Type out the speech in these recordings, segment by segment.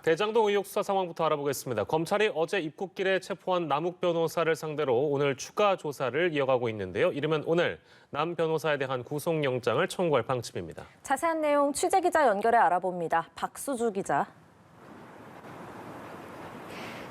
대장동 의혹 수사 상황부터 알아보겠습니다. 검찰이 어제 입국길에 체포한 남욱 변호사를 상대로 오늘 추가 조사를 이어가고 있는데요. 이르면 오늘 남 변호사에 대한 구속영장을 청구할 방침입니다. 자세한 내용 취재기자 연결해 알아봅니다. 박수주 기자.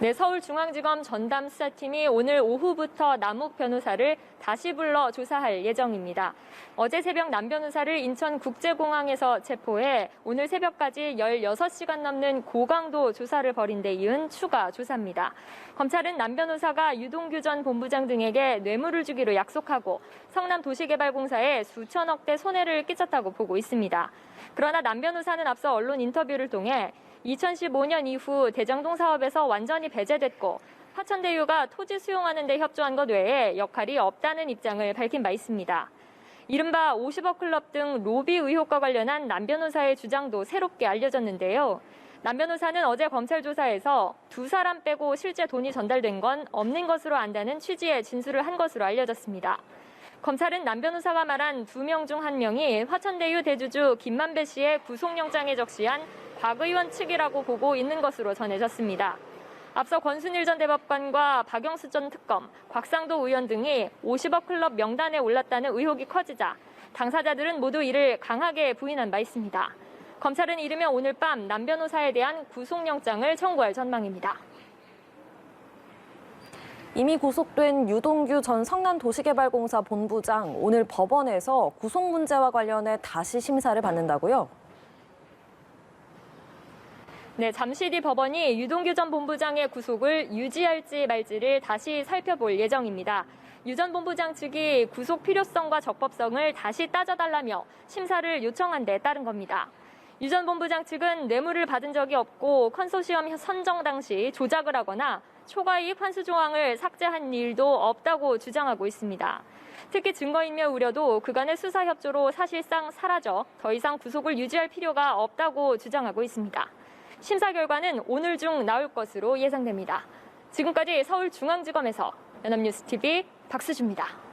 네, 서울중앙지검 전담수사팀이 오늘 오후부터 남욱 변호사를 다시 불러 조사할 예정입니다. 어제 새벽 남 변호사를 인천국제공항에서 체포해 오늘 새벽까지 16시간 넘는 고강도 조사를 벌인 데 이은 추가 조사입니다. 검찰은 남 변호사가 유동규 전 본부장 등에게 뇌물을 주기로 약속하고 성남도시개발공사에 수천억대 손해를 끼쳤다고 보고 있습니다. 그러나 남 변호사는 앞서 언론 인터뷰를 통해 2015년 이후 대장동 사업에서 완전히 배제됐고 화천대유가 토지 수용하는 데 협조한 것 외에 역할이 없다는 입장을 밝힌 바 있습니다. 이른바 50억 클럽 등 로비 의혹과 관련한 남 변호사의 주장도 새롭게 알려졌는데요. 남 변호사는 어제 검찰 조사에서 두 사람 빼고 실제 돈이 전달된 건 없는 것으로 안다는 취지의 진술을 한 것으로 알려졌습니다. 검찰은 남 변호사가 말한 2명 중 1명이 화천대유 대주주 김만배 씨의 구속영장에 적시한 박 의원 측이라고 보고 있는 것으로 전해졌습니다. 앞서 권순일 전 대법관과 박영수 전 특검, 곽상도 의원 등이 50억 클럽 명단에 올랐다는 의혹이 커지자 당사자들은 모두 이를 강하게 부인한 바 있습니다. 검찰은 이르면 오늘 밤 남 변호사에 대한 구속영장을 청구할 전망입니다. 이미 구속된 유동규 전 성남도시개발공사 본부장, 오늘 법원에서 구속 문제와 관련해 다시 심사를 받는다고요? 네, 잠시 뒤 법원이 유동규 전 본부장의 구속을 유지할지 말지를 다시 살펴볼 예정입니다. 유 전 본부장 측이 구속 필요성과 적법성을 다시 따져달라며 심사를 요청한 데 따른 겁니다. 유 전 본부장 측은 뇌물을 받은 적이 없고 컨소시엄 선정 당시 조작을 하거나 초과이익 환수 조항을 삭제한 일도 없다고 주장하고 있습니다. 특히 증거인멸 우려도 그간의 수사 협조로 사실상 사라져 더 이상 구속을 유지할 필요가 없다고 주장하고 있습니다. 심사 결과는 오늘 중 나올 것으로 예상됩니다. 지금까지 서울중앙지검에서 연합뉴스TV 박수주입니다.